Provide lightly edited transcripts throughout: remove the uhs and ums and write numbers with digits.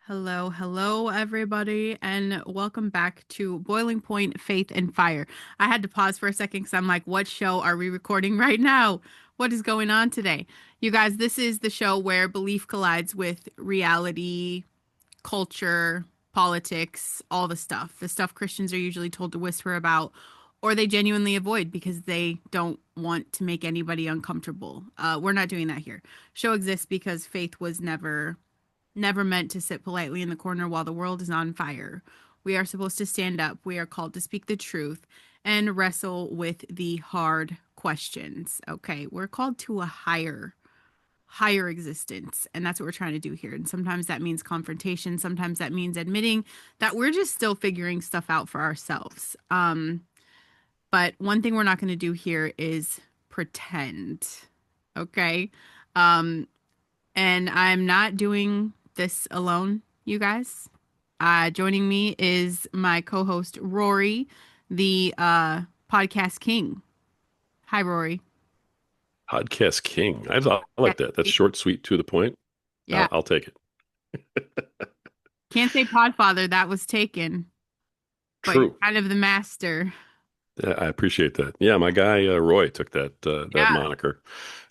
Hello, hello, everybody, and welcome back to Boiling Point Faith and Fire. I had to pause for a second because I'm like, what show are we recording right now? What is going on today? You guys, this is the show where belief collides with reality, culture, politics, all the stuff Christians are usually told to whisper about, or they genuinely avoid because they don't want to make anybody uncomfortable. We're not doing that here. Show exists because faith was never meant to sit politely in the corner while the world is on fire. We are supposed to stand up. We are called to speak the truth and wrestle with the hard questions. Okay, we're called to a higher existence, and that's what we're trying to do here. And sometimes that means confrontation, sometimes that means admitting that we're just still figuring stuff out for ourselves. But one thing we're not going to do here is pretend. Okay? Um and I'm not doing this alone, you guys. Joining me is my co-host Rory, the podcast king. Hi, Rory. Podcast king. I like that. That's short, sweet, to the point. Yeah, I'll take it. can't say Podfather. That was taken, but you're True. kind of the master. I appreciate that. Yeah, my guy Roy took that Yeah, moniker,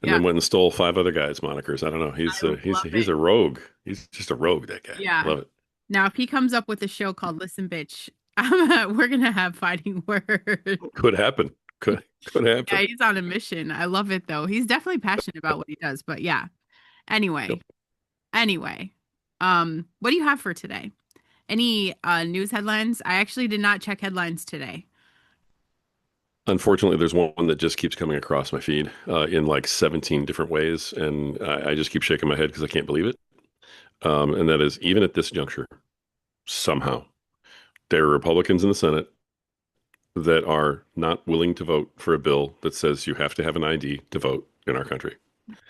and yeah. then went and stole five other guys' monikers. I don't know. He's I uh, he's love he's it. a rogue. He's just a rogue. That guy. Yeah. Love it. Now, if he comes up with a show called Listen, Bitch, we're gonna have fighting words. Could happen. Could Yeah, happen. he's on a mission. I love it though. He's definitely passionate about what he does. But yeah. Anyway, Yep. Anyway, what do you have for today? Any news headlines? I actually did not check headlines today. Unfortunately, there's one that just keeps coming across my feed in like 17 different ways, and I just keep shaking my head because I can't believe it. And that is even at this juncture, somehow there are Republicans in the Senate that are not willing to vote for a bill that says you have to have an ID to vote in our country.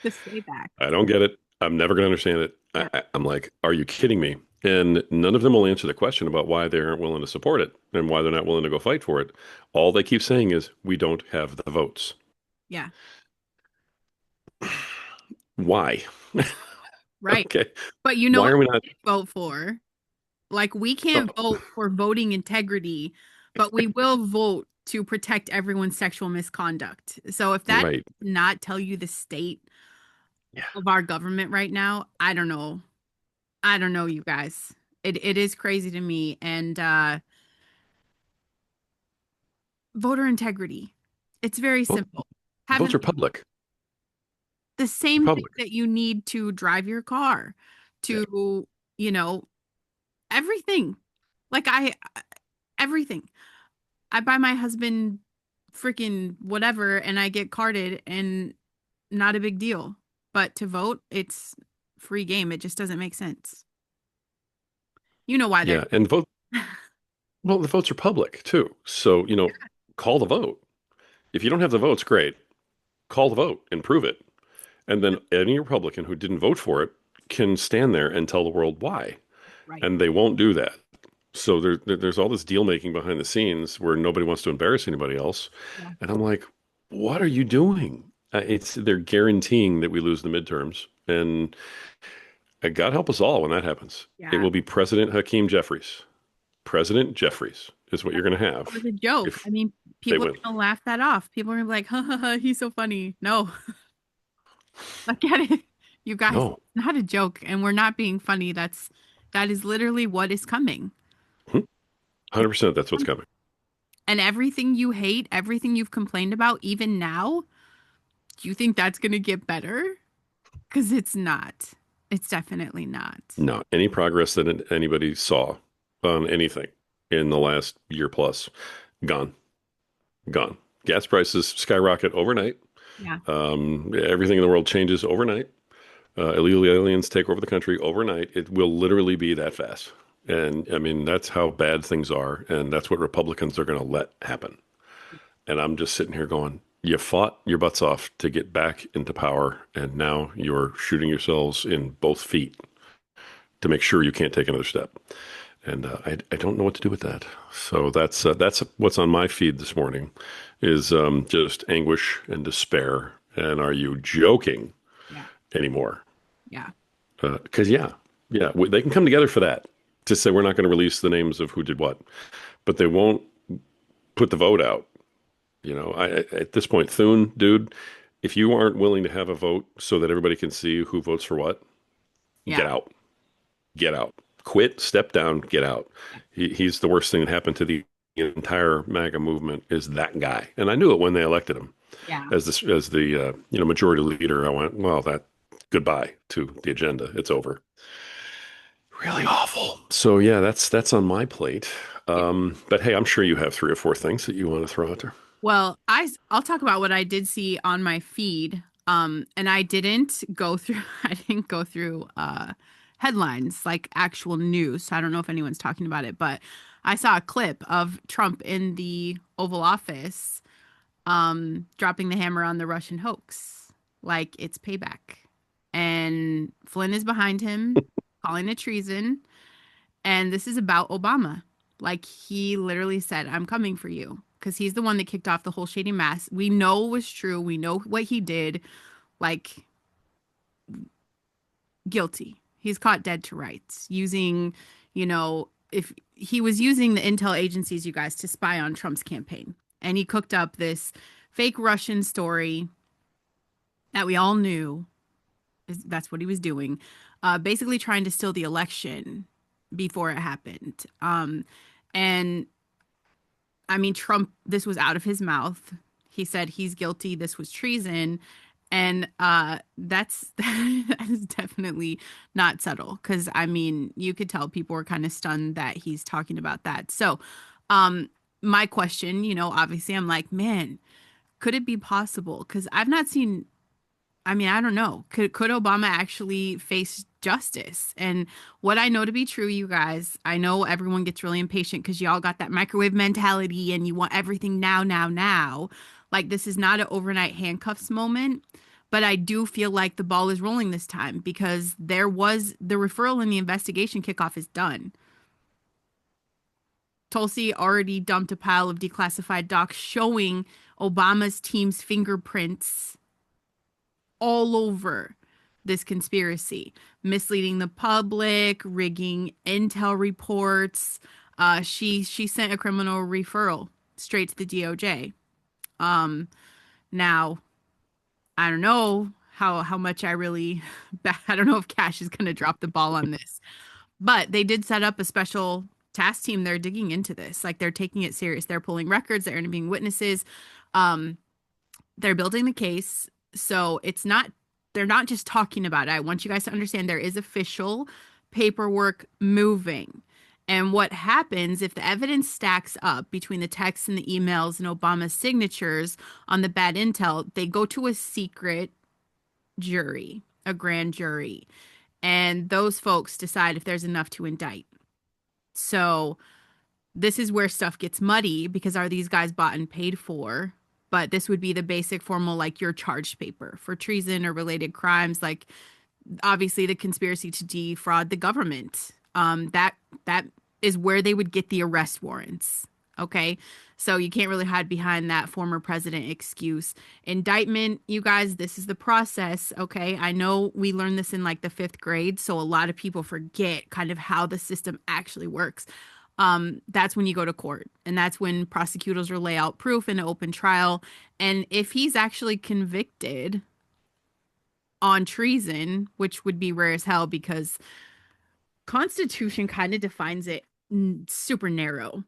The stay back. I don't get it. I'm never going to understand it. Yeah, I'm like, are you kidding me? And none of them will answer the question about why they aren't willing to support it and why they're not willing to go fight for it. All they keep saying is, we don't have the votes. yeah, Why? right. Okay. But you know Why what are we we not? did vote for? Like we can't Oh, vote for voting integrity, but we will vote to protect everyone's sexual misconduct. So if that right. does not tell you the state Yeah. of our government right now, I don't know. I don't know, you guys. It is crazy to me. And voter integrity. It's very Well, simple. Having votes are public. the They're same thing public. that you need to drive your car, Yeah. to, you know, everything. Like everything. I buy my husband freaking whatever and I get carded and not a big deal. But to vote, it's free game. It just doesn't make sense. You know why they're Yeah. And vote. Well, the votes are public too. So, call the vote. If you don't have the votes, great. Call the vote and prove it. And then any Republican who didn't vote for it can stand there and tell the world why. right. And they won't do that. So there's all this deal making behind the scenes where nobody wants to embarrass anybody else. Yeah. And I'm like, what are you doing? They're guaranteeing that we lose the midterms. And God help us all when that happens. It Yeah. will be President Hakeem Jeffries. President Jeffries is what you're going to It was have a joke. if I mean, they people are win. gonna laugh that off. People are gonna be like, ha ha ha, he's so funny. No, I get it. You guys, it's No, not a joke, and we're not being funny. That is literally what is coming. It's 100% that's what's coming. and everything you hate, everything you've complained about, even now, do you think that's gonna get better? Because it's not. It's definitely not. No, any progress that anybody saw on anything in the last year plus, gone, gone. Gas prices skyrocket overnight. Yeah. Everything in the world changes overnight. Illegal aliens take over the country overnight. It will literally be that fast. And I mean, that's how bad things are. And that's what Republicans are going to let happen. And I'm just sitting here going, you fought your butts off to get back into power. And now you're shooting yourselves in both feet to make sure you can't take another step. And I don't know what to do with that. So that's what's on my feed this morning is just anguish and despair. And are you joking Yeah. anymore? Yeah. Because yeah. Yeah, they can come together for that to say we're not going to release the names of who did what, but they won't put the vote out. At this point, Thune, dude, if you aren't willing to have a vote so that everybody can see who votes for what, get Yeah. out. Get out. Quit, step down, get out. He's the worst thing that happened to the entire MAGA movement is that guy. And I knew it when they elected him Yeah. as the majority leader. I went, well, that goodbye to the agenda. It's over. Really awful. So yeah, that's on my plate. But hey, I'm sure you have three or four things that you want to throw out there. Well, I'll talk about what I did see on my feed. And I didn't go through I didn't go through headlines like actual news. So I don't know if anyone's talking about it, but I saw a clip of Trump in the Oval Office dropping the hammer on the Russian hoax. Like it's payback. And Flynn is behind him, calling it treason. And this is about Obama. Like he literally said, I'm coming for you. Because he's the one that kicked off the whole shady mass. We know it was true. We know what he did. Like, guilty. He's caught dead to rights using, if he was using the intel agencies, you guys, to spy on Trump's campaign. And he cooked up this fake Russian story that we all knew that's what he was doing, basically trying to steal the election before it happened. And I mean, Trump, this was out of his mouth. He said he's guilty. This was treason. And that's that is definitely not subtle because I mean, you could tell people were kind of stunned that he's talking about that. So, my question, obviously, I'm like, man, could it be possible? Because I've not seen I mean, I don't know. Could Obama actually face justice? And what I know to be true, you guys, I know everyone gets really impatient because y'all got that microwave mentality and you want everything now, now, now. Like this is not an overnight handcuffs moment, but I do feel like the ball is rolling this time because there was the referral and the investigation kickoff is done. Tulsi already dumped a pile of declassified docs showing Obama's team's fingerprints all over this conspiracy, misleading the public, rigging intel reports. She sent a criminal referral straight to the DOJ. Now I don't know how much I really I don't know if Cash is going to drop the ball on this, but they did set up a special task team. They're digging into this, like they're taking it serious. They're pulling records. They're interviewing witnesses. Um, they're building the case. So they're not just talking about it. I want you guys to understand there is official paperwork moving. And what happens if the evidence stacks up between the texts and the emails and Obama's signatures on the bad intel, they go to a secret jury, a grand jury. And those folks decide if there's enough to indict. So this is where stuff gets muddy because are these guys bought and paid for? But this would be the basic formal, like your charged paper for treason or related crimes, like obviously the conspiracy to defraud the government. That is where they would get the arrest warrants. Okay. So you can't really hide behind that former president excuse. Indictment, you guys, this is the process. Okay. I know we learned this in like the fifth grade. So a lot of people forget kind of how the system actually works. That's when you go to court. And that's when prosecutors will lay out proof in an open trial. And if he's actually convicted on treason, which would be rare as hell because Constitution kind of defines it super narrow.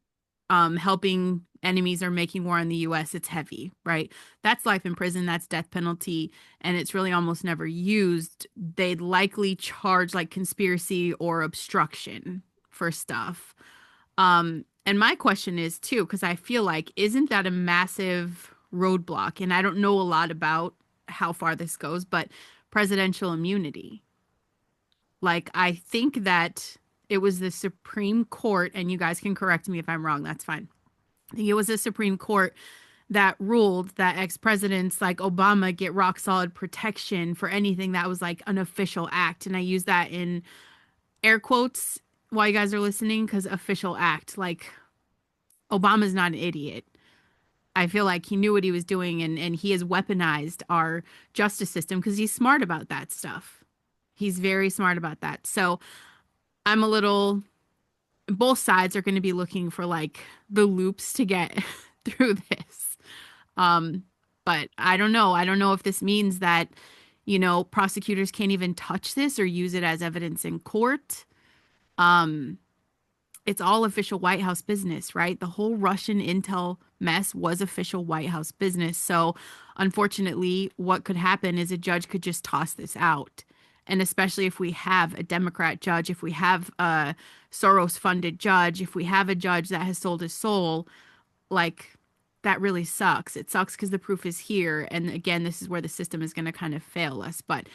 Helping enemies or making war on the US, it's heavy, right? That's life in prison, that's death penalty, and it's really almost never used. They'd likely charge like conspiracy or obstruction for stuff. And my question is too, because I feel like, isn't that a massive roadblock? And I don't know a lot about how far this goes, but presidential immunity. Like, I think that it was the Supreme Court, and you guys can correct me if I'm wrong, that's fine. I think it was the Supreme Court that ruled that ex-presidents like Obama get rock solid protection for anything that was like an official act. And I use that in air quotes while you guys are listening, because official act, like Obama's not an idiot. I feel like he knew what he was doing and he has weaponized our justice system because he's smart about that stuff. He's very smart about that. So I'm a little, both sides are going to be looking for like the loops to get through this. Um, but I don't know. I don't know if this means that, prosecutors can't even touch this or use it as evidence in court. Um, it's all official White House business, right? The whole Russian intel mess was official White House business. So, unfortunately, what could happen is a judge could just toss this out. And especially if we have a Democrat judge, if we have a Soros funded judge, if we have a judge that has sold his soul, like that really sucks. It sucks because the proof is here. And again, this is where the system is going to kind of fail us. But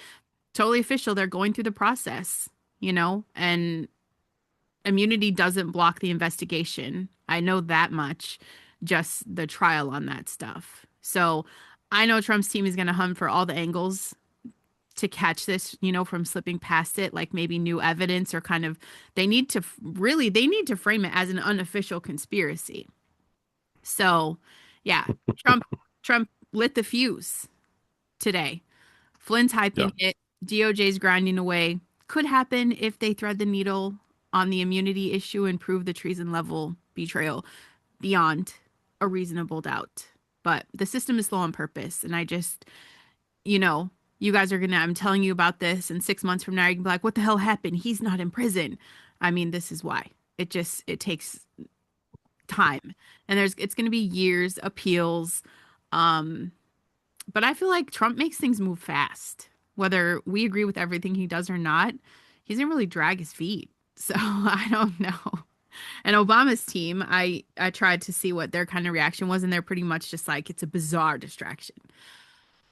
totally official, they're going through the process, and immunity doesn't block the investigation. I know that much, just the trial on that stuff. So I know Trump's team is going to hunt for all the angles to catch this, from slipping past it, like maybe new evidence or kind of they need to frame it as an unofficial conspiracy. So, yeah, Trump Trump lit the fuse today. Flynn's Yeah. hyping it. DOJ's grinding away. Could happen if they thread the needle on the immunity issue and prove the treason level betrayal beyond a reasonable doubt. But the system is slow on purpose. And I just, you guys are gonna, I'm telling you about this, and 6 months from now, you can be like, what the hell happened? He's not in prison. I mean, this is why. It takes time. And it's gonna be years, appeals. Um, but I feel like Trump makes things move fast. Whether we agree with everything he does or not, he doesn't really drag his feet. So I don't know. And Obama's team, I tried to see what their kind of reaction was, and they're pretty much just like it's a bizarre distraction.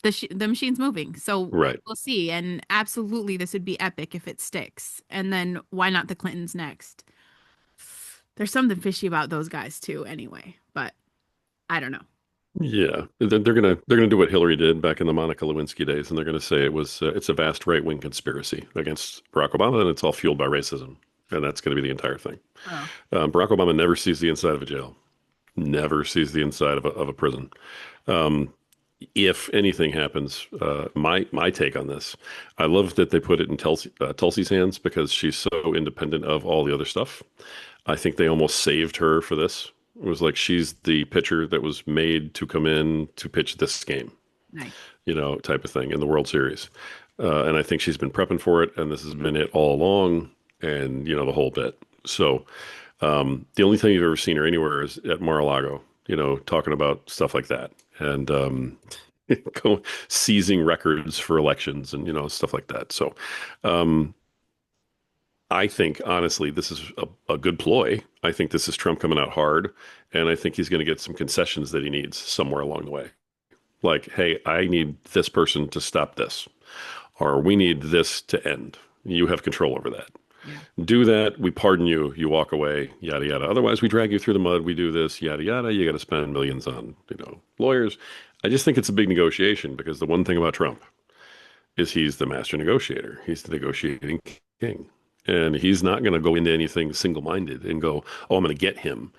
The machine's moving, so Right. we'll see. And absolutely, this would be epic if it sticks. And then why not the Clintons next? There's something fishy about those guys too, anyway. But I don't know. Yeah, they're gonna do what Hillary did back in the Monica Lewinsky days, and they're gonna say it's a vast right-wing conspiracy against Barack Obama, and it's all fueled by racism, and that's going to be the entire thing. Oh, Barack Obama never sees the inside of a jail, never sees the inside of a prison. Um, if anything happens, my take on this, I love that they put it in Tulsi's hands because she's so independent of all the other stuff. I think they almost saved her for this. It was like she's the pitcher that was made to come in to pitch this game, nice. type of thing in the World Series. And I think she's been prepping for it, and this has been it all along, and the whole bit. So the only time you've ever seen her anywhere is at Mar-a-Lago, talking about stuff like that, and seizing records for elections and stuff like that. So um, I think honestly, this is a good ploy. I think this is Trump coming out hard, and I think he's going to get some concessions that he needs somewhere along the way. Like, hey, I need this person to stop this, or we need this to end. You have control over that. Yeah. Do that. We pardon you. You walk away. Yada yada. Otherwise, we drag you through the mud. We do this. Yada yada. You got to spend millions on lawyers. I just think it's a big negotiation because the one thing about Trump is he's the master negotiator. He's the negotiating king. And he's not going to go into anything single-minded and go, "Oh, I'm going to get him."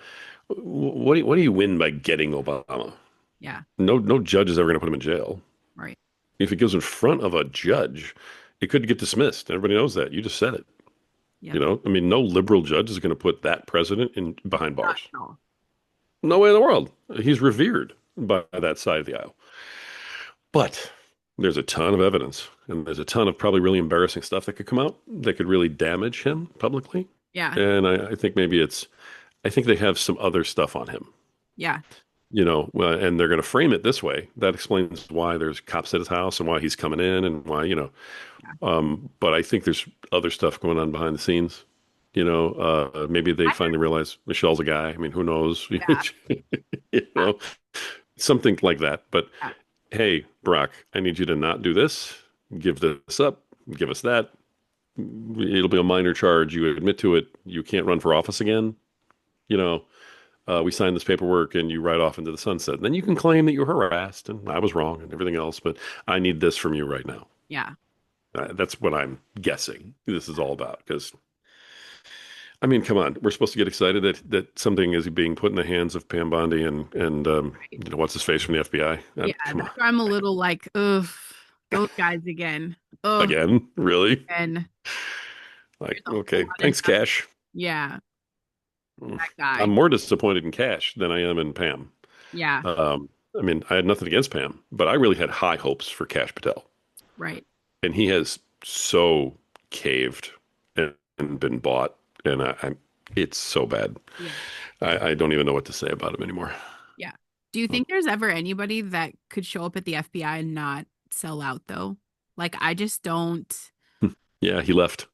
What do you win by getting Obama? Yeah. No judge is ever going to put him in jail. Right. If it goes in front of a judge, it could get dismissed. Everybody knows that. You just said it. Yep. I mean, no liberal judge is going to put that president in behind Not bars. at all. No way in the world. He's revered by that side of the aisle. But there's a ton of evidence, and there's a ton of probably really embarrassing stuff that could come out that could really damage him publicly. Yeah. And I think I think they have some other stuff on him, Yeah. and they're going to frame it this way. That explains why there's cops at his house and why he's coming in and why, Yeah. but I think there's other stuff going on behind the scenes. Maybe they I, finally realize Michelle's a guy. I mean, who knows? yeah. You know, something like that. But Yeah. hey, Brock, I need you to not do this. Give this up. Give us that. It'll be a minor charge. You admit to it. You can't run for office again. You know, we signed this paperwork and you ride off into the sunset. And then you can claim that you were harassed and I was wrong and everything else. But I need this from you right now. Yeah. That's what I'm guessing this is all about. Because, I mean, come on. We're supposed to get excited that something is being put in the hands of Pam Bondi and what's his face from the FBI. Yeah. Come on. That's where I'm a little like, ugh, those guys again. Ugh. Again? Really? And Like, There's a whole okay, lot of thanks, Cash. yeah, Mm. that I'm guy. more disappointed in Cash than I am in Pam. Yeah, Um, I mean, I had nothing against Pam, but I really had high hopes for Cash Patel, right. and he has so caved and been bought, and it's so bad. Yeah. I don't even know what to say about him anymore. Yeah. Do you think there's ever anybody that could show up at the FBI and not sell out though? Like I just don't Yeah, he left.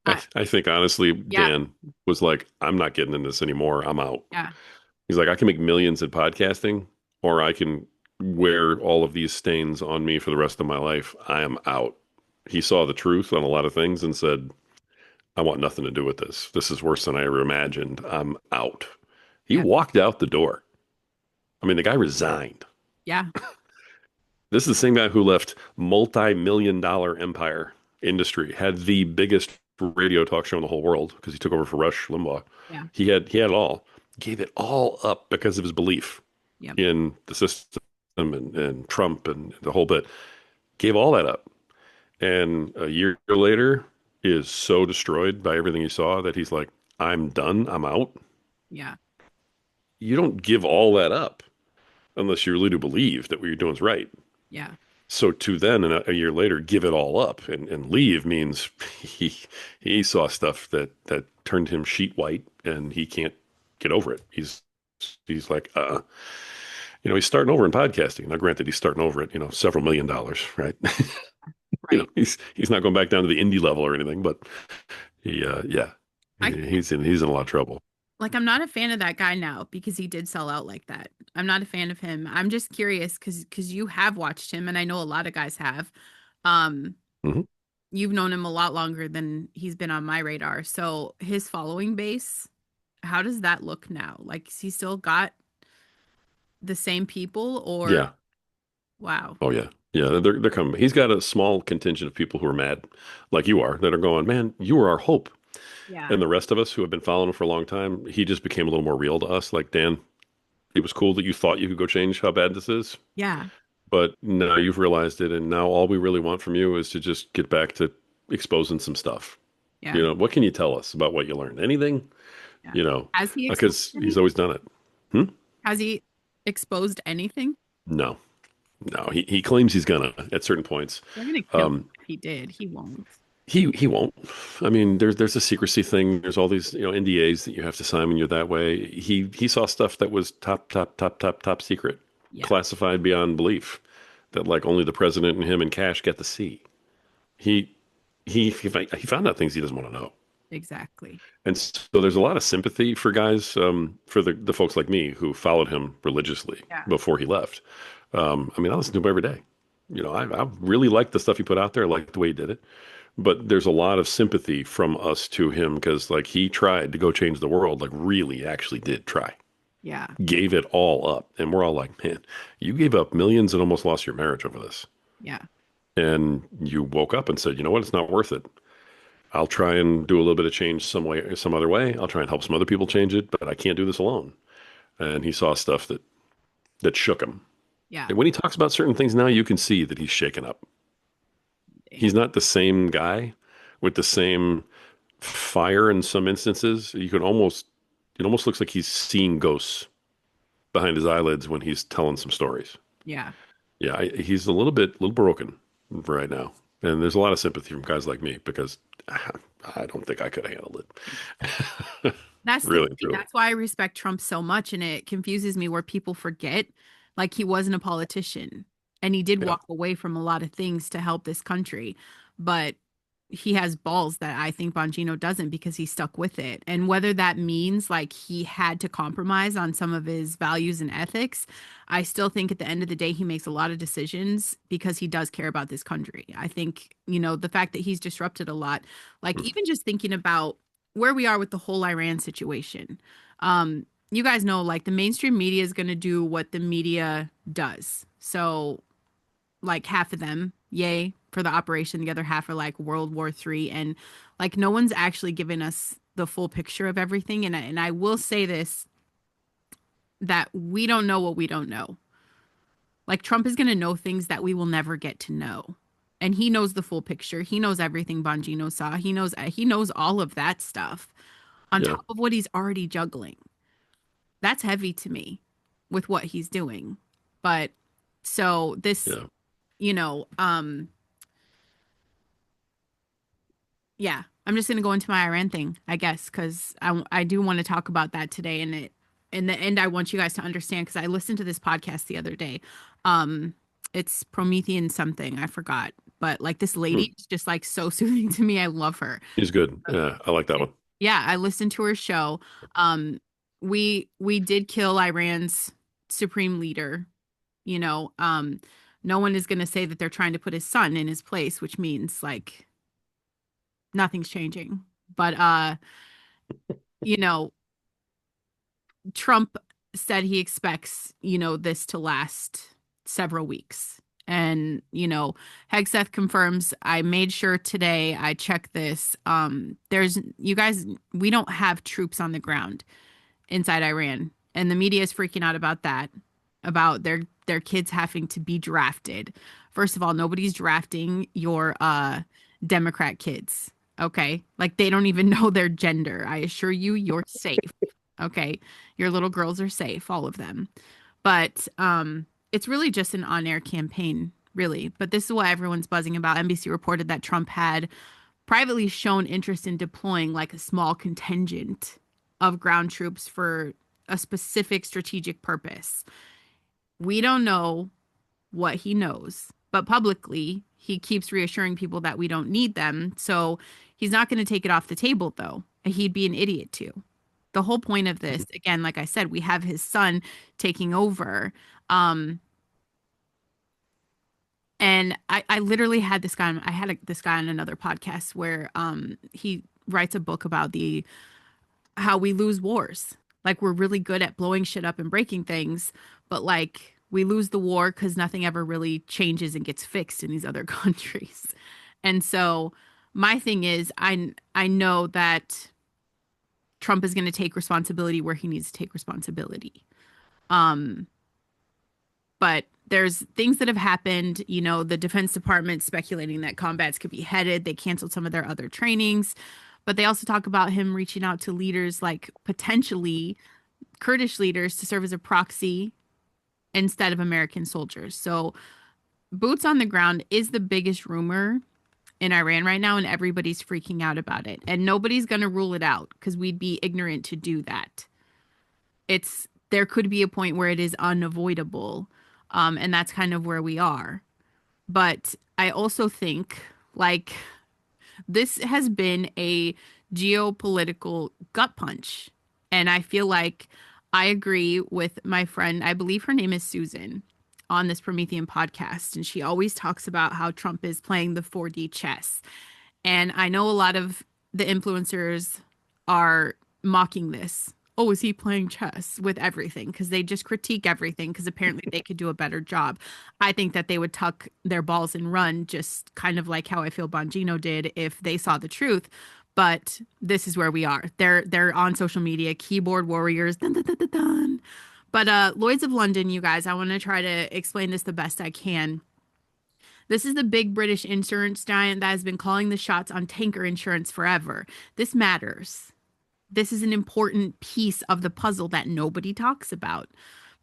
I I think honestly, yeah, Dan was like, I'm not getting in this anymore. I'm out. yeah, He's like, I can make millions at podcasting, or I can wear all of these stains on me for the rest of my life. I am out. He saw the truth on a lot of things and said, I want nothing to do with this. This is worse than I ever imagined. I'm out. He yeah, walked out the door. I mean, the guy resigned. yeah, This is the same guy who left multi-million dollar empire industry, had the biggest radio talk show in the whole world because he took over for Rush Limbaugh. yeah, He had it all, gave it all up because of his belief yeah, in the system and Trump and the whole bit. Gave all that up. And a year later is so destroyed by everything he saw that he's like, I'm done. I'm out. yeah, You don't give all that up unless you really do believe that what you're doing is right. yeah, So to then a year later give it all up and leave means he he saw stuff that turned him sheet white and he can't get over it. He's like he's starting over in podcasting. Now granted he's starting over at, several million dollars, right? right. He's not going back down to the indie level or anything, but yeah. I He's in a lot of trouble. like I'm not a fan of that guy now because he did sell out like that. I'm not a fan of him. I'm just curious because you have watched him and I know a lot of guys have. Um Hmm. you've known him a lot longer than he's been on my radar. So his following base, how does that look now? Like, is he still got the same people or Yeah. wow. Oh yeah. Yeah, they're coming. He's got a small contingent of people who are mad, like you are, that are going, man, you were our hope. Yeah. And the rest of us who have been following him for a long time, he just became a little more real to us. Like, Dan, it was cool that you thought you could go change how bad this is, Yeah. but now you've realized it. And now all we really want from you is to just get back to exposing some stuff. Yeah. What can you tell us about what you learned? Anything? Yeah. You know, Has he exposed because he's anything? always done it. Hmm? Has he exposed anything? No, no. He claims he's gonna at certain points. They're gonna kill him Um, if he did. He won't. he won't. I mean, there's a secrecy thing. There's all these NDAs that you have to sign when you're that way. He saw stuff that was top secret, Yeah. classified beyond belief, that like only the president and him and Cash get to see. He he found out things he doesn't want to know. Exactly. And so there's a lot of sympathy for guys, for the folks like me who followed him religiously Yeah. before he left. I mean, I listen to him every day. I really liked the stuff he put out there. I liked the way he did it. But there's a lot of sympathy from us to him because, like, he tried to go change the world, like, really actually did try, Yeah. gave it all up. And we're all like, man, you gave up millions and almost lost your marriage over this. Yeah. And you woke up and said, you know what? It's not worth it. I'll try and do a little bit of change some way, some other way. I'll try and help some other people change it, but I can't do this alone. And he saw stuff that shook him. Yeah. And when he talks about certain things now, you can see that he's shaken up. He's not the same guy with the same fire in some instances. It almost looks like he's seeing ghosts behind his eyelids when he's telling some stories. Yeah. Yeah, he's a little broken right now. And there's a lot of sympathy from guys like me because I don't think I could have handled it. That's the Really and thing. truly. That's why I respect Trump so much. And it confuses me where people forget like he wasn't a politician and he did Yeah. walk away from a lot of things to help this country. But he has balls that I think Bongino doesn't because he stuck with it. And whether that means like he had to compromise on some of his values and ethics, I still think at the end of the day, he makes a lot of decisions because he does care about this country. I think, the fact that he's disrupted a lot, like Mm. even just thinking about where we are with the whole Iran situation. You guys know like the mainstream media is going to do what the media does. So like half of them, yay for the operation. The other half are like World War III. And like no one's actually given us the full picture of everything. And I will say this that we don't know what we don't know. Like Trump is going to know things that we will never get to know. and he knows the full picture. He knows everything Bongino saw. He knows all of that stuff on Yeah. top of what he's already juggling. That's heavy to me with what he's doing. But so this, Yeah. you know, yeah, I'm just gonna go into my Iran thing, I guess, because I do want to talk about that today. And in the end, I want you guys to understand because I listened to this podcast the other day. Um, it's Promethean something, I forgot, but like this Hmm. lady is just like so soothing to me. I love her. He's good. Yeah. I like that one. Yeah, I listened to her show. Um, we did kill Iran's supreme leader. You know, no one is gonna say that they're trying to put his son in his place, which means like nothing's changing. But you know, Trump said he expects, this to last several weeks. And, Hegseth confirms I made sure today I checked this. There's you guys, we don't have troops on the ground inside Iran. And the media is freaking out about that, about their kids having to be drafted. First of all, nobody's drafting your Democrat kids. Okay? Like they don't even know their gender. I assure you you're safe. Okay? Your little girls are safe, all of them. But it's really just an on-air campaign, really. But this is what everyone's buzzing about. NBC reported that Trump had privately shown interest in deploying like a small contingent of ground troops for a specific strategic purpose. We don't know what he knows, but publicly, he keeps reassuring people that we don't need them. So he's not going to take it off the table, though. He'd be an idiot to. The whole point of this, again, like I said, we have his son taking over. Um, and I literally had this guy, this guy on another podcast where he writes a book about the how we lose wars. Like we're really good at blowing shit up and breaking things, but like we lose the war because nothing ever really changes and gets fixed in these other countries. And so my thing is I know that Trump is going to take responsibility where he needs to take responsibility. Um, but there's things that have happened, the Defense Department speculating that combats could be headed. They canceled some of their other trainings, but they also talk about him reaching out to leaders like potentially Kurdish leaders to serve as a proxy instead of American soldiers. So boots on the ground is the biggest rumor in Iran right now, and everybody's freaking out about it. And nobody's going to rule it out because we'd be ignorant to do that. There could be a point where it is unavoidable. And that's kind of where we are. But I also think like this has been a geopolitical gut punch. And I feel like I agree with my friend, I believe her name is Susan, on this Promethean podcast. And she always talks about how Trump is playing the 4D chess. And I know a lot of the influencers are mocking this. Oh, is he playing chess with everything? Because they just critique everything because apparently they could do a better job. I think that they would tuck their balls and run, just kind of like how I feel Bongino did if they saw the truth. But this is where we are. They're on social media, keyboard warriors. Dun, dun, dun, dun, dun. But Lloyd's of London, you guys, I want to try to explain this the best I can. This is the big British insurance giant that has been calling the shots on tanker insurance forever. This matters. This is an important piece of the puzzle that nobody talks about.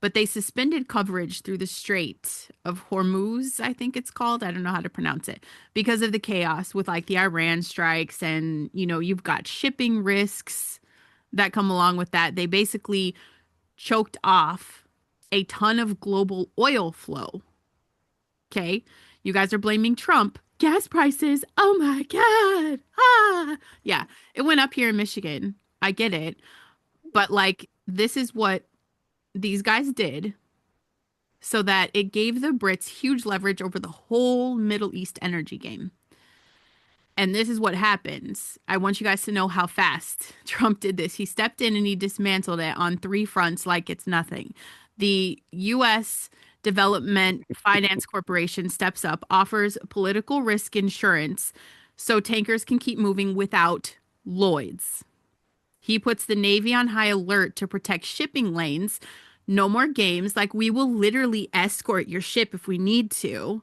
But they suspended coverage through the Strait of Hormuz, I think it's called. I don't know how to pronounce it, because of the chaos with like the Iran strikes. And, you've got shipping risks that come along with that. They basically choked off a ton of global oil flow. Okay. You guys are blaming Trump. Gas prices. Oh my God. Ah. Yeah. It went up here in Michigan. I get it. But like, this is what these guys did so that it gave the Brits huge leverage over the whole Middle East energy game. And this is what happens. I want you guys to know how fast Trump did this. He stepped in and he dismantled it on three fronts like it's nothing. The U.S. Development Finance Corporation steps up, offers political risk insurance so tankers can keep moving without Lloyd's. He puts the Navy on high alert to protect shipping lanes. No more games. Like, we will literally escort your ship if we need to.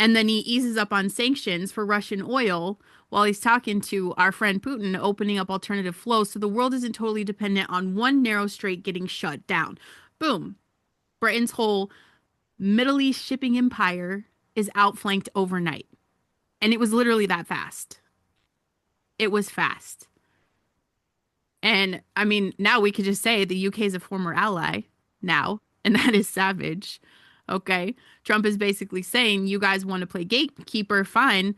And then he eases up on sanctions for Russian oil while he's talking to our friend Putin, opening up alternative flows so the world isn't totally dependent on one narrow strait getting shut down. Boom. Britain's whole Middle East shipping empire is outflanked overnight. And it was literally that fast. It was fast. And I mean, now we could just say the UK is a former ally now, and that is savage. Okay. Trump is basically saying, you guys want to play gatekeeper, fine.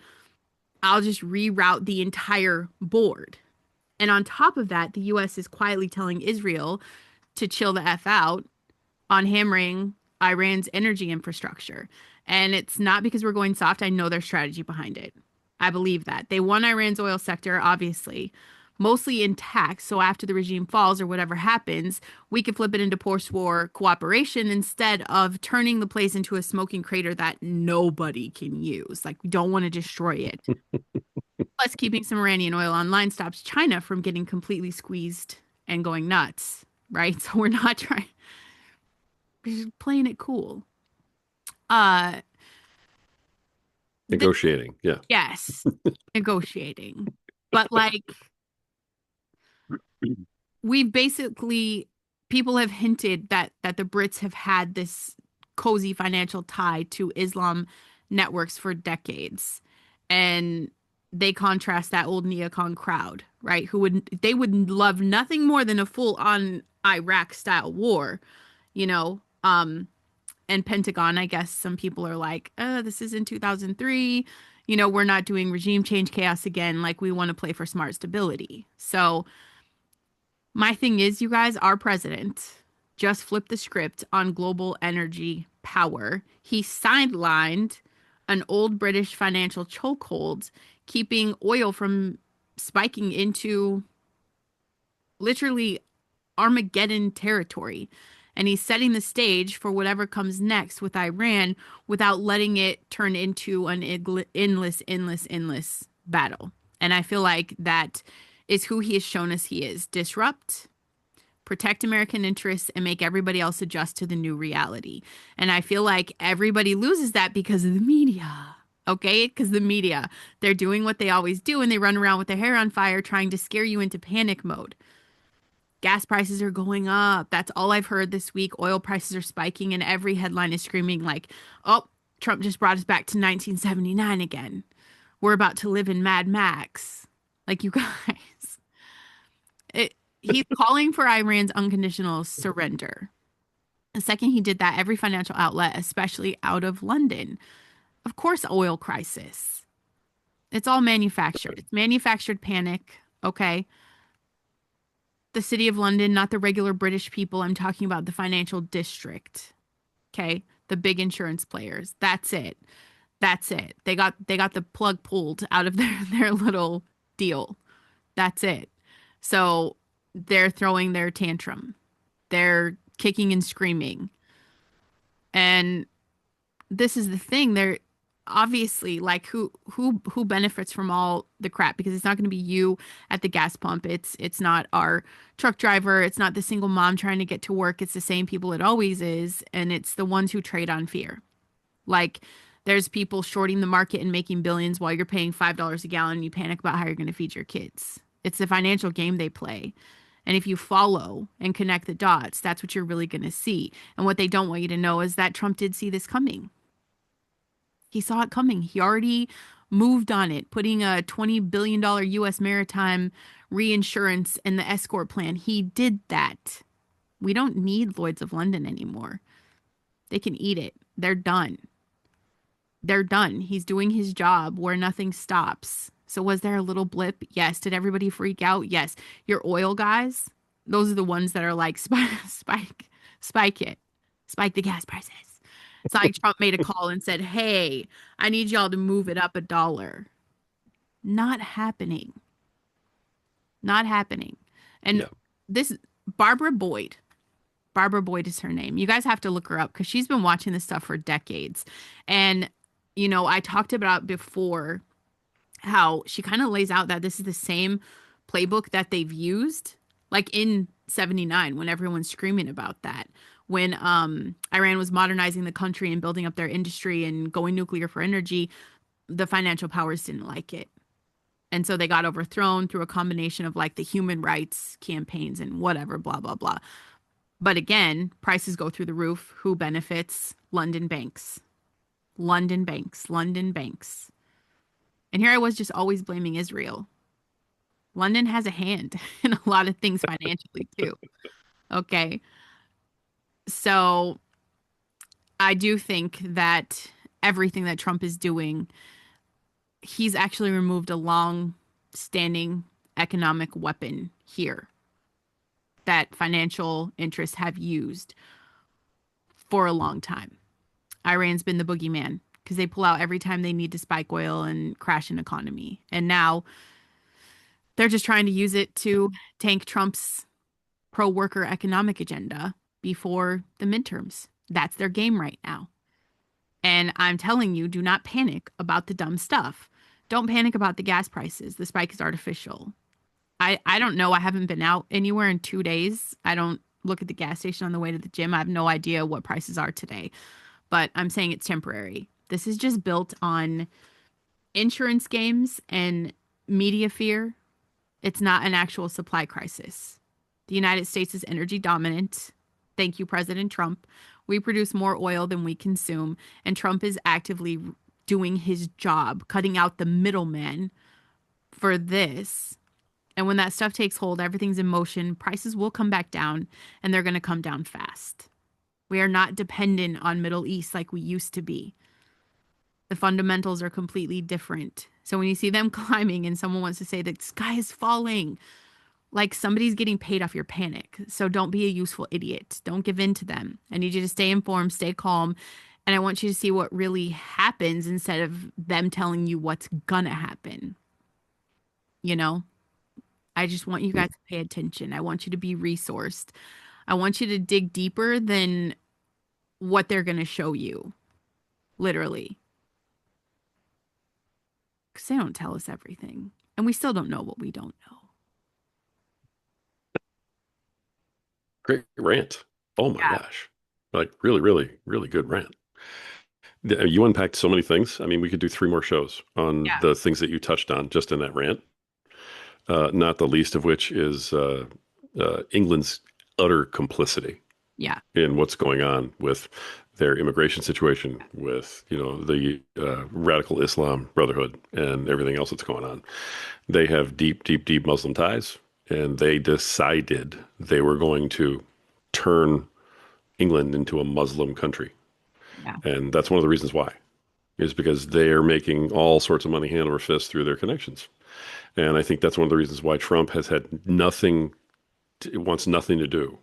I'll just reroute the entire board. And on top of that, the US is quietly telling Israel to chill the F out on hammering Iran's energy infrastructure. And it's not because we're going soft. I know their strategy behind it. I believe that. They want Iran's oil sector, obviously, mostly intact. So after the regime falls or whatever happens, we can flip it into post-war cooperation instead of turning the place into a smoking crater that nobody can use. Like, we don't want to destroy it. Plus, keeping some Iranian oil online stops China from getting completely squeezed and going nuts, right? So we're not trying, we're just playing it cool. Uh, this, Negotiating. Yeah. yes, negotiating. But like we've basically people have hinted that the Brits have had this cozy financial tie to Islam networks for decades. And they contrast that old neocon crowd, right? Who would they would love nothing more than a full-on Iraq style war, you know? And Pentagon, I guess some people are like, this is in 2003. You know, we're not doing regime change chaos again. Like, we want to play for smart stability. So, my thing is, you guys, our president just flipped the script on global energy power. He sidelined an old British financial chokehold, keeping oil from spiking into literally Armageddon territory. And he's setting the stage for whatever comes next with Iran without letting it turn into an endless battle. And I feel like that is who he has shown us he is. Disrupt, protect American interests, and make everybody else adjust to the new reality. And I feel like everybody loses that because of the media. Okay? Because the media, they're doing what they always do and they run around with their hair on fire trying to scare you into panic mode. Gas prices are going up. That's all I've heard this week. Oil prices are spiking, and every headline is screaming, like, oh, Trump just brought us back to 1979 again. We're about to live in Mad Max. Like, you guys. He's calling for Iran's unconditional surrender. The second he did that, every financial outlet, especially out of London, of course, oil crisis. It's all manufactured. It's manufactured panic. Okay. The city of London, not the regular British people. I'm talking about the financial district. Okay. The big insurance players. That's it. That's it. They got the plug pulled out of their little deal. That's it. So they're throwing their tantrum. They're kicking and screaming. And this is the thing. They're obviously like who benefits from all the crap because it's not going to be you at the gas pump. It's not our truck driver. It's not the single mom trying to get to work. It's the same people it always is. And it's the ones who trade on fear. Like there's people shorting the market and making billions while you're paying $5 a gallon and you panic about how you're going to feed your kids. It's the financial game they play. And if you follow and connect the dots, that's what you're really going to see. And what they don't want you to know is that Trump did see this coming. He saw it coming. He already moved on it, putting a $20 billion US maritime reinsurance in the escort plan. He did that. We don't need Lloyd's of London anymore. They can eat it. They're done. They're done. He's doing his job where nothing stops. So was there a little blip? Yes. Did everybody freak out? Yes. Your oil guys, those are the ones that are like spike it, spike the gas prices. It's not like Trump made a call and said, "Hey, I need y'all to move it up $1." Not happening. Not happening. And Yeah. this Barbara Boyd. Barbara Boyd is her name. You guys have to look her up because she's been watching this stuff for decades. And, you know, I talked about before how she kind of lays out that this is the same playbook that they've used, like in 79 when everyone's screaming about that. When Iran was modernizing the country and building up their industry and going nuclear for energy, the financial powers didn't like it. And so they got overthrown through a combination of like the human rights campaigns and whatever, blah, blah, blah. But again, prices go through the roof. Who benefits? London banks. London banks. London banks. And here I was just always blaming Israel. London has a hand in a lot of things financially too. Okay. So I do think that everything that Trump is doing, he's actually removed a long standing economic weapon here that financial interests have used for a long time. Iran's been the boogeyman because they pull out every time they need to spike oil and crash an economy. And now they're just trying to use it to tank Trump's pro worker economic agenda before the midterms. That's their game right now. And I'm telling you, do not panic about the dumb stuff. Don't panic about the gas prices. The spike is artificial. I don't know. I haven't been out anywhere in 2 days. I don't look at the gas station on the way to the gym. I have no idea what prices are today, but I'm saying it's temporary. This is just built on insurance games and media fear. It's not an actual supply crisis. The United States is energy dominant. Thank you, President Trump. We produce more oil than we consume, and Trump is actively doing his job, cutting out the middleman for this. And when that stuff takes hold, everything's in motion, prices will come back down, and they're going to come down fast. We are not dependent on Middle East like we used to be. The fundamentals are completely different. So when you see them climbing and someone wants to say the sky is falling, like somebody's getting paid off your panic. So don't be a useful idiot. Don't give in to them. I need you to stay informed, stay calm, and I want you to see what really happens instead of them telling you what's gonna happen. You know, I just want you guys to pay attention. I want you to be resourced. I want you to dig deeper than what they're gonna show you, literally, because they don't tell us everything, and we still don't know what we don't know. Great rant. Oh my Yeah, gosh. Like really, really, really good rant. You unpacked so many things. I mean, we could do three more shows on yeah, the things that you touched on just in that rant. Not the least of which is England's utter complicity yeah, in what's going on with their immigration situation, with the radical Islam Brotherhood and everything else that's going on. They have deep, deep, deep Muslim ties, and they decided they were going to turn England into a Muslim country, yeah. and that's one of the reasons why. Is because they're making all sorts of money hand over fist through their connections. And I think that's one of the reasons why Trump has had nothing, wants nothing to do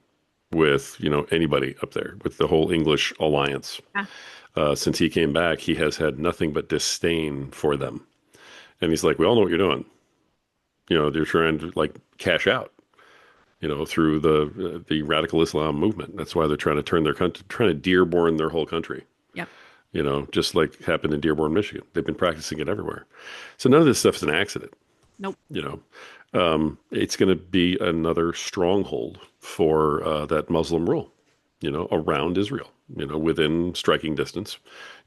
with, anybody up there, with the whole English alliance. Yeah. Since he came back, he has had nothing but disdain for them. And he's like, we all know what you're doing. They're trying to like cash out, through the radical Islam movement. That's why they're trying to turn their country, trying to Dearborn their whole country. Yep. Just like happened in Dearborn, Michigan. They've been practicing it everywhere. So none of this stuff is an accident. Nope. You know, it's going to be another stronghold for that Muslim rule, around Israel, within striking distance,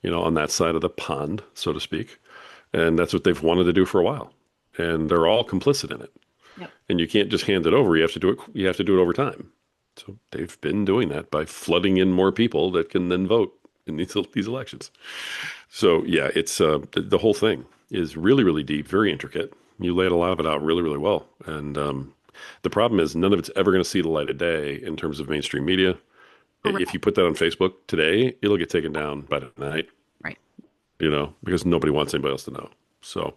on that side of the pond, so to speak. And that's what they've wanted to do for a while. And they're all complicit in it. Yep. And you can't just hand it over. You have to do it. You have to do it over time. So they've been doing that by flooding in more people that can then vote in these elections. So yeah, it's the whole thing is really, really deep, very intricate. You laid a lot of it out really, really well. And the problem is none of it's ever going to see the light of day in terms of mainstream media. If Correct. you put that on Facebook today, it'll get taken down by the night, Right. because nobody wants anybody else to know. So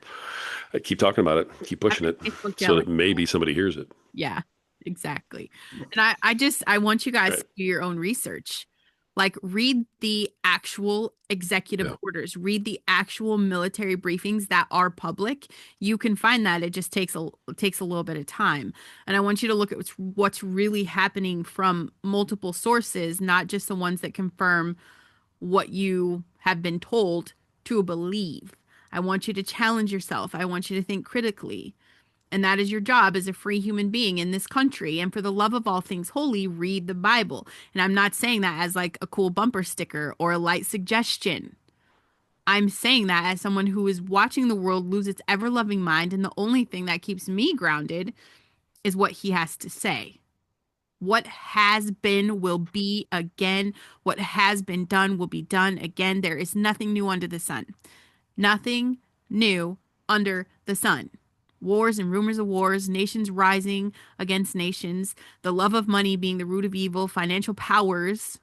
I keep talking about it, keep I pushing think it Facebook so jealous. that maybe somebody hears it. Yeah, exactly. And I want you guys to Right. do your own research. Like read the actual executive Yeah. orders, read the actual military briefings that are public. You can find that. It just takes a little bit of time. And I want you to look at what's really happening from multiple sources, not just the ones that confirm what you have been told to believe. I want you to challenge yourself. I want you to think critically. And that is your job as a free human being in this country. And for the love of all things holy, read the Bible. And I'm not saying that as like a cool bumper sticker or a light suggestion. I'm saying that as someone who is watching the world lose its ever loving mind. And the only thing that keeps me grounded is what he has to say. What has been will be again. What has been done will be done again. There is nothing new under the sun. Nothing new under the sun. Wars and rumors of wars, nations rising against nations, the love of money being the root of evil, financial powers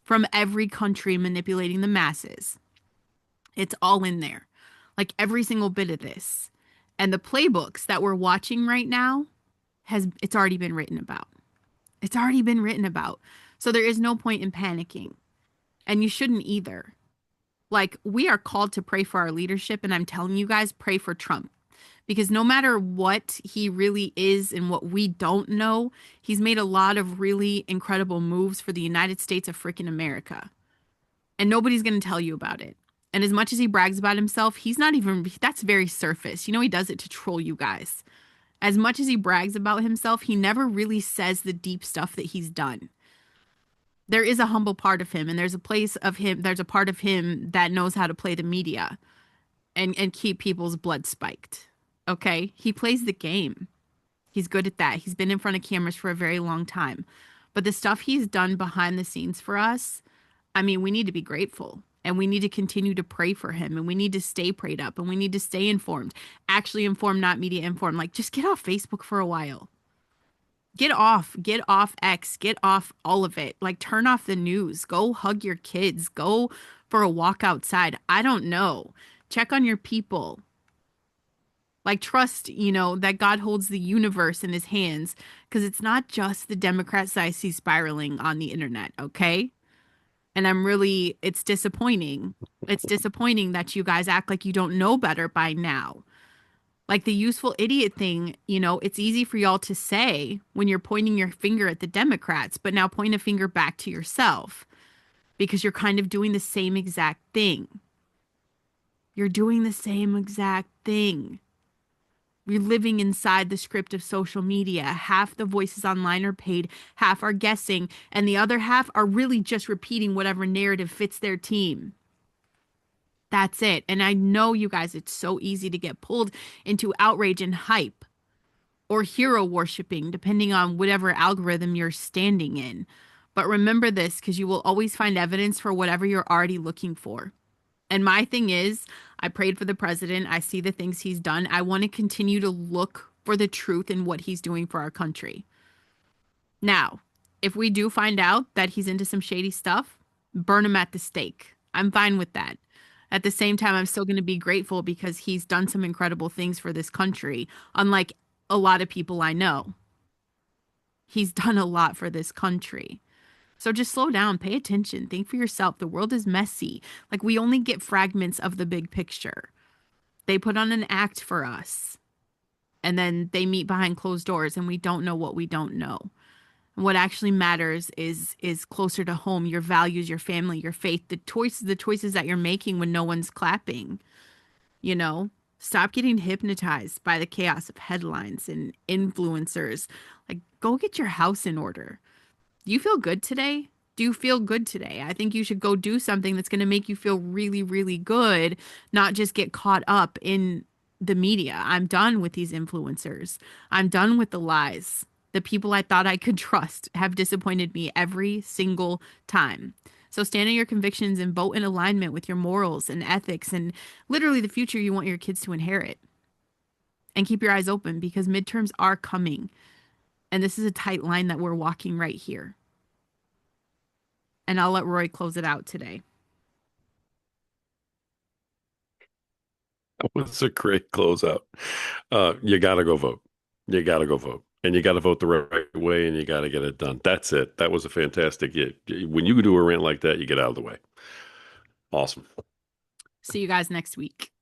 from every country manipulating the masses. It's all in there. Like every single bit of this. And the playbooks that we're watching right now it's already been written about. It's already been written about. So there is no point in panicking. And you shouldn't either. Like, we are called to pray for our leadership. And I'm telling you guys, pray for Trump. Because no matter what he really is and what we don't know, he's made a lot of really incredible moves for the United States of freaking America. And nobody's going to tell you about it. And as much as he brags about himself, he's not even, that's very surface. You know, he does it to troll you guys. As much as he brags about himself, he never really says the deep stuff that he's done. There is a humble part of him, and there's a place of him, there's a part of him that knows how to play the media and keep people's blood spiked. Okay? He plays the game. He's good at that. He's been in front of cameras for a very long time. But the stuff he's done behind the scenes for us, I mean, we need to be grateful. And we need to continue to pray for him. And we need to stay prayed up. And we need to stay informed. Actually informed, not media informed. Like, just get off Facebook for a while. Get off X, get off all of it. Like, turn off the news. Go hug your kids. Go for a walk outside. I don't know. Check on your people. Like, trust, you know, that God holds the universe in his hands, because it's not just the Democrats that I see spiraling on the internet, okay? And it's disappointing. It's disappointing that you guys act like you don't know better by now. Like the useful idiot thing, you know, it's easy for y'all to say when you're pointing your finger at the Democrats, but now point a finger back to yourself because you're kind of doing the same exact thing. You're doing the same exact thing. We're living inside the script of social media. Half the voices online are paid, half are guessing, and the other half are really just repeating whatever narrative fits their team. That's it. And I know, you guys, it's so easy to get pulled into outrage and hype or hero worshiping, depending on whatever algorithm you're standing in. But remember this, because you will always find evidence for whatever you're already looking for. And my thing is, I prayed for the president. I see the things he's done. I want to continue to look for the truth in what he's doing for our country. Now, if we do find out that he's into some shady stuff, burn him at the stake. I'm fine with that. At the same time, I'm still going to be grateful because he's done some incredible things for this country, unlike a lot of people I know. He's done a lot for this country. So just slow down, pay attention, think for yourself. The world is messy. Like, we only get fragments of the big picture. They put on an act for us, and then they meet behind closed doors, and we don't know what we don't know. And what actually matters is closer to home, your values, your family, your faith, the choices that you're making when no one's clapping. You know, stop getting hypnotized by the chaos of headlines and influencers. Like, go get your house in order. Do you feel good today? Do you feel good today? I think you should go do something that's going to make you feel really, really good, not just get caught up in the media. I'm done with these influencers. I'm done with the lies. The people I thought I could trust have disappointed me every single time. So stand on your convictions and vote in alignment with your morals and ethics and literally the future you want your kids to inherit. And keep your eyes open because midterms are coming. And this is a tight line that we're walking right here. And I'll let Roy close it out today. That was a great closeout. You got to go vote. You got to go vote. And you got to vote the right way and you got to get it done. That's it. That was a fantastic. When you do a rant like that, you get out of the way. Awesome. See you guys next week.